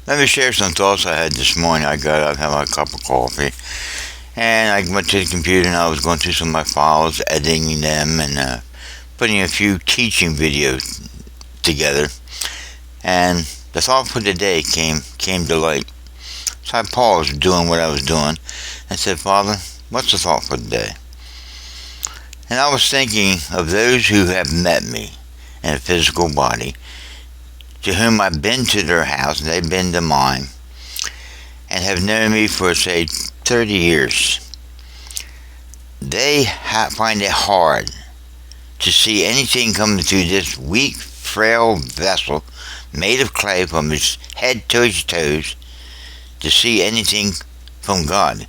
Let me share some thoughts I had this morning. I got up, had my cup of coffee, and I went to the computer and I was going through some of my files, editing them, and putting a few teaching videos together. And the thought for the day came to light. So I paused doing what I was doing and said, Father, what's the thought for the day? And I was thinking of those who have met me in a physical body, to whom I've been to their house and they've been to mine, and have known me for, say, 30 years. They find it hard to see anything coming through this weak, frail vessel made of clay from his head to his toes, to see anything from God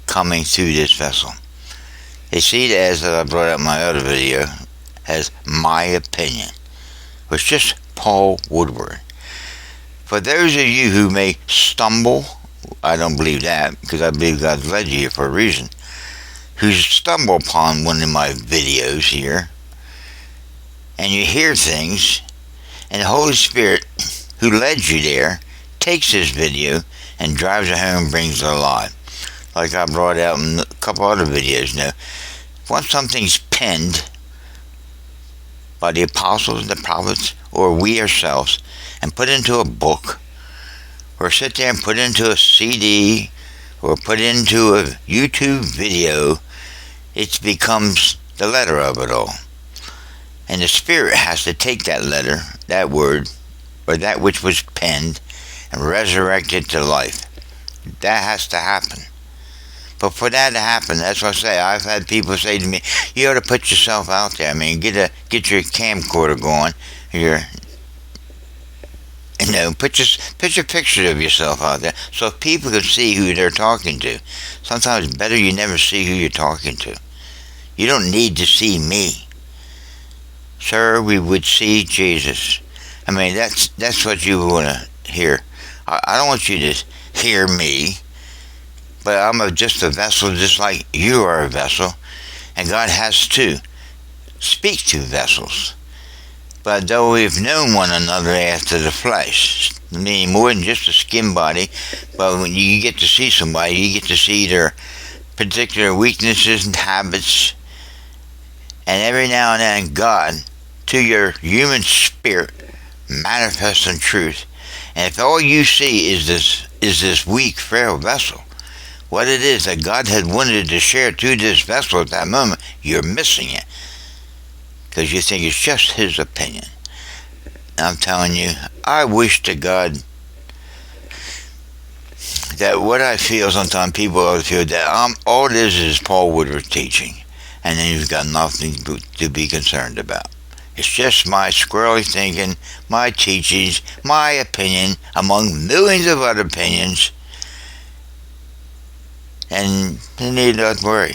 coming through this vessel. They see it, as I brought up in my other video, as my opinion. It was just Paul Woodward. For those of you who may stumble, I don't believe that, because I believe God's led you here for a reason, who stumble upon one of my videos here, and you hear things, and the Holy Spirit who led you there takes this video and drives it home and brings it alive. Like I brought out in a couple other videos now. Once something's penned by the apostles and the prophets, or we ourselves, and put into a book, or sit there and put into a CD, or put into a YouTube video, it becomes the letter of it all. And the Spirit has to take that letter, that word, or that which was penned, and resurrect it to life. That has to happen. But for that to happen, that's what I say. I've had people say to me, you ought to put yourself out there. I mean, get your camcorder going. Put your picture of yourself out there so people can see who they're talking to. Sometimes it's better you never see who you're talking to. You don't need to see me. Sir, we would see Jesus. I mean, that's what you want to hear. I don't want you to hear me, but I'm just a vessel just like you are a vessel, and God has to speak to vessels. But though we've known one another after the flesh, meaning more than just a skin body, but when you get to see somebody, you get to see their particular weaknesses and habits, and every now and then God, to your human spirit, manifests in truth. And if all you see is this weak, frail vessel, what it is that God had wanted to share to this vessel at that moment, you're missing it, because you think it's just his opinion. And I'm telling you, I wish to God that what I feel sometimes people ought to feel, that all it is Paul Woodward teaching, and then you've got nothing to be concerned about. It's just my squirrely thinking, my teachings, my opinion, among millions of other opinions, and you need not worry.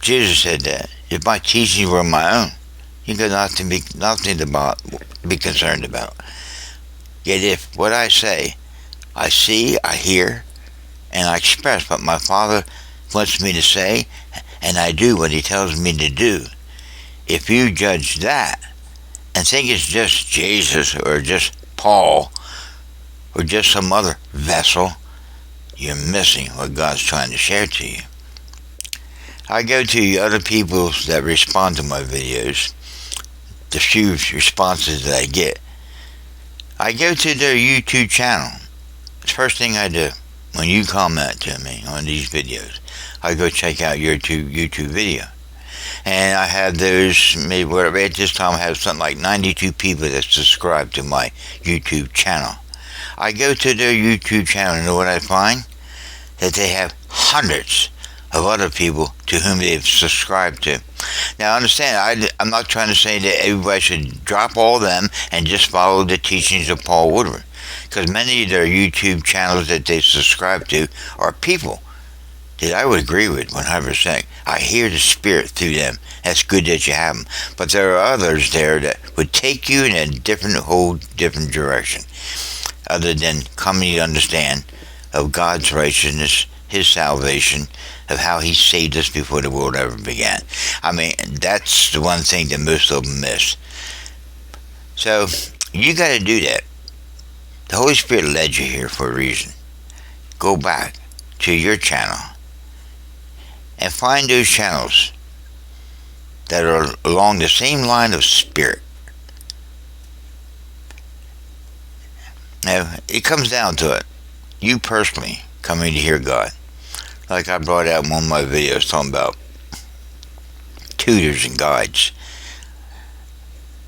Jesus said that. If my teachings were my own, you got nothing to be concerned about. Yet if what I say, I see, I hear, and I express what my Father wants me to say, and I do what he tells me to do, if you judge that and think it's just Jesus or just Paul or just some other vessel, you're missing what God's trying to share to you. I go to other people that respond to my videos, the few responses that I get. I go to their YouTube channel. It's the first thing I do when you comment to me on these videos. I go check out your YouTube video. And I have those, maybe whatever, at this time I have something like 92 people that subscribe to my YouTube channel. I go to their YouTube channel and know what I find? That they have hundreds of other people to whom they've subscribed to. Now understand, I'm not trying to say that everybody should drop all of them and just follow the teachings of Paul Woodward, because many of their YouTube channels that they subscribe to are people that I would agree with 100%. I hear the Spirit through them. That's good that you have them. But there are others there that would take you in a whole different direction, other than coming to understand of God's righteousness, his salvation, of how he saved us before the world ever began. I mean, that's the one thing that most of them miss. So, you got to do that. The Holy Spirit led you here for a reason. Go back to your channel and find those channels that are along the same line of spirit. Now, it comes down to it. You personally coming to hear God. Like I brought out in one of my videos talking about tutors and guides.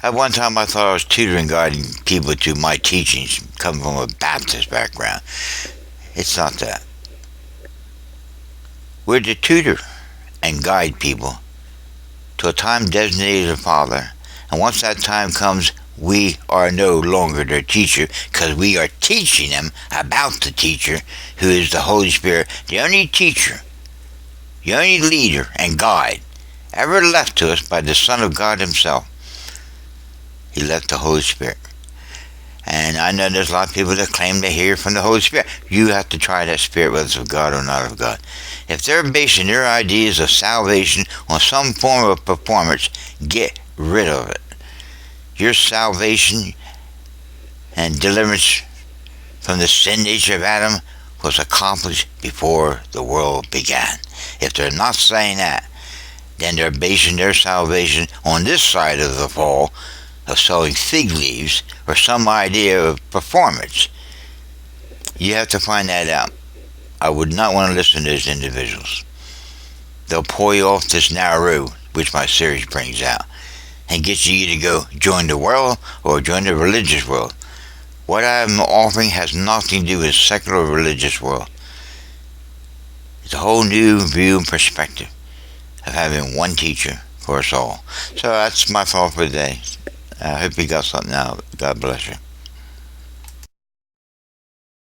At one time I thought I was tutoring, guiding people to my teachings, coming from a Baptist background. It's not that. We're to tutor and guide people to a time designated the Father. And once that time comes, we are no longer their teacher, because we are teaching them about the teacher, who is the Holy Spirit, the only teacher, the only leader and guide ever left to us by the Son of God himself. He left the Holy Spirit. And I know there's a lot of people that claim to hear from the Holy Spirit. You have to try that Spirit, whether it's of God or not of God. If they're basing their ideas of salvation on some form of performance, get rid of it. Your salvation and deliverance from the sin nature of Adam was accomplished before the world began. If they're not saying that, then they're basing their salvation on this side of the fall of sowing fig leaves or some idea of performance. You have to find that out. I would not want to listen to those individuals. They'll pull you off this narrow road, which my series brings out, and get you to go join the world or join the religious world. What I'm offering has nothing to do with the secular religious world. It's a whole new view and perspective of having one teacher for us all. So that's my thought for today. I hope you got something out. God bless you.